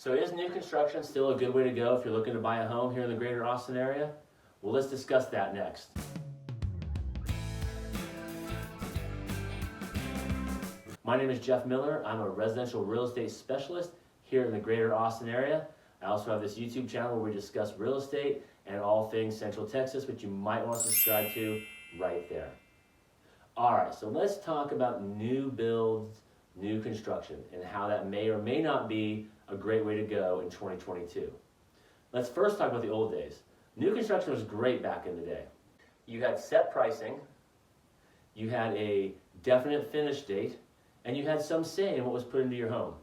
So is new construction still a good way to go if you're looking to buy a home here in the greater Austin area? Well, let's discuss that next. My name is Jeff Miller. I'm a residential real estate specialist here in the greater Austin area. I also have this YouTube channel where we discuss real estate and all things Central Texas, which you might want to subscribe to right there. All right, so let's talk about new builds, new construction, and how that may or may not be a great way to go in 2022. Let's first talk about the old days. New construction was great back in the day. You had set pricing, you had a definite finish date, and you had some say in what was put into your home.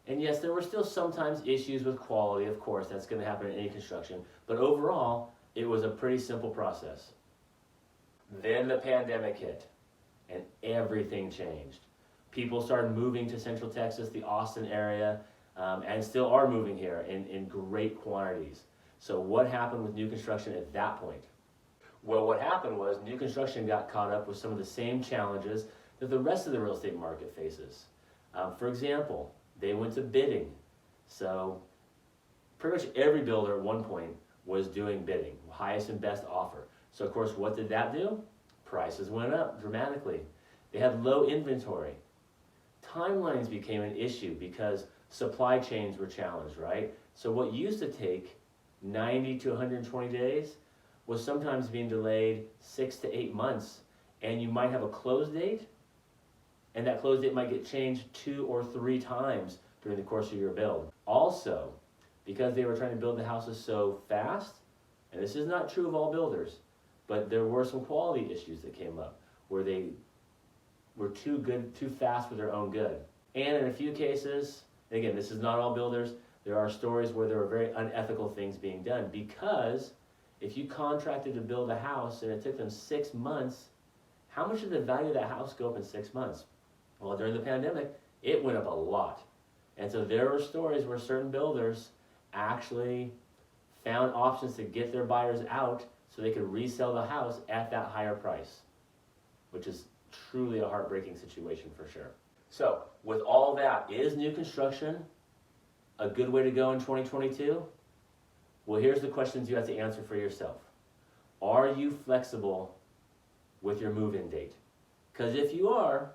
And yes, there were still sometimes issues with quality, of course, that's going to happen in any construction, but overall, it was a pretty simple process. Then the pandemic hit, and everything changed. People started moving to Central Texas, the Austin area, and still are moving here in great quantities. So what happened with new construction at that point? Well, what happened was new construction got caught up with some of the same challenges that the rest of the real estate market faces. For example, they went to bidding. So pretty much every builder at one point was doing bidding, highest and best offer. So of course, what did that do? Prices went up dramatically. They had low inventory. Timelines became an issue because supply chains were challenged, right? So what used to take 90 to 120 days was sometimes being delayed 6 to 8 months. And you might have a close date, and that close date might get changed 2 or 3 times during the course of your build. Also, because they were trying to build the houses so fast, and this is not true of all builders, but there were some quality issues that came up where they were too fast for their own good. And in a few cases, again, this is not all builders, there are stories where there were very unethical things being done, because if you contracted to build a house and it took them 6 months, how much did the value of that house go up in 6 months? Well, during the pandemic, it went up a lot. And so there were stories where certain builders actually found options to get their buyers out so they could resell the house at that higher price, which is truly a heartbreaking situation for sure. So with all that, is new construction a good way to go in 2022? Well, here's the questions you have to answer for yourself. Are you flexible with your move-in date? Because if you are,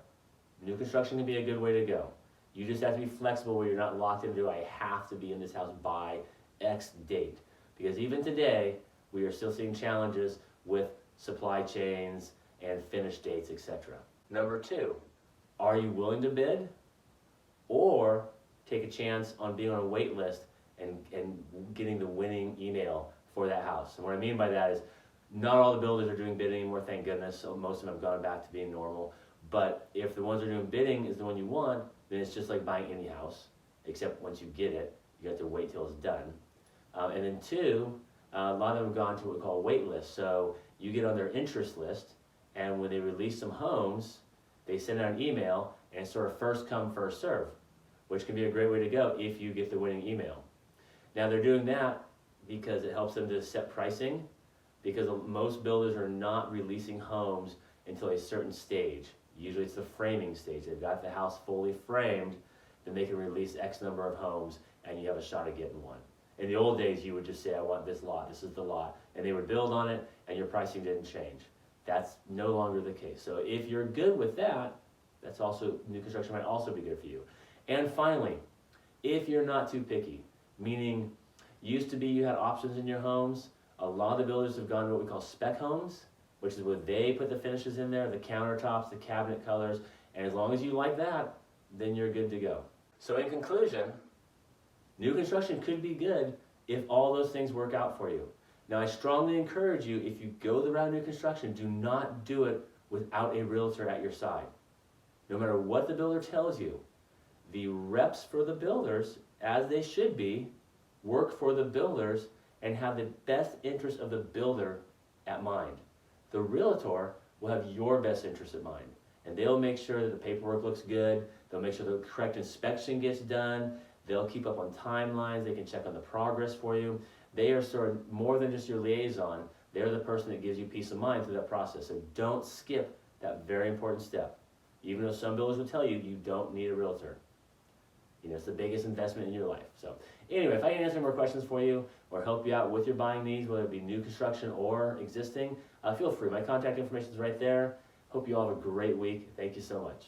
new construction can be a good way to go. You just have to be flexible where you're not locked into, I have to be in this house by X date. Because even today, we are still seeing challenges with supply chains and finish dates, etc. Number 2, are you willing to bid or take a chance on being on a wait list and getting the winning email for that house? And what I mean by that is not all the builders are doing bidding anymore, thank goodness, so most of them have gone back to being normal. But if the ones that are doing bidding is the one you want, then it's just like buying any house, except once you get it, you have to wait till it's done. And then 2, a lot of them have gone to what we call a wait list. So you get on their interest list, and when they release some homes, they send out an email, and it's sort of first come, first serve, which can be a great way to go if you get the winning email. Now they're doing that because it helps them to set pricing, because most builders are not releasing homes until a certain stage. Usually it's the framing stage. They've got the house fully framed, then they can release X number of homes, and you have a shot at getting one. In the old days, you would just say, I want this lot, this is the lot, and they would build on it, and your pricing didn't change. That's no longer the case. So if you're good with that, that's also, new construction might also be good for you. And finally, if you're not too picky, meaning used to be you had options in your homes, a lot of the builders have gone to what we call spec homes, which is where they put the finishes in there, the countertops, the cabinet colors, and as long as you like that, then you're good to go. So in conclusion, new construction could be good if all those things work out for you. Now I strongly encourage you, if you go the route of new construction, do not do it without a realtor at your side. No matter what the builder tells you, the reps for the builders, as they should be, work for the builders and have the best interest of the builder at mind. The realtor will have your best interest at mind, and they'll make sure that the paperwork looks good, they'll make sure the correct inspection gets done, they'll keep up on timelines, they can check on the progress for you. They are sort of more than just your liaison, they're the person that gives you peace of mind through that process. So don't skip that very important step. Even though some builders will tell you you don't need a realtor. it's the biggest investment in your life. So anyway, if I can answer more questions for you or help you out with your buying needs, whether it be new construction or existing, feel free. My contact information is right there. Hope you all have a great week. Thank you so much.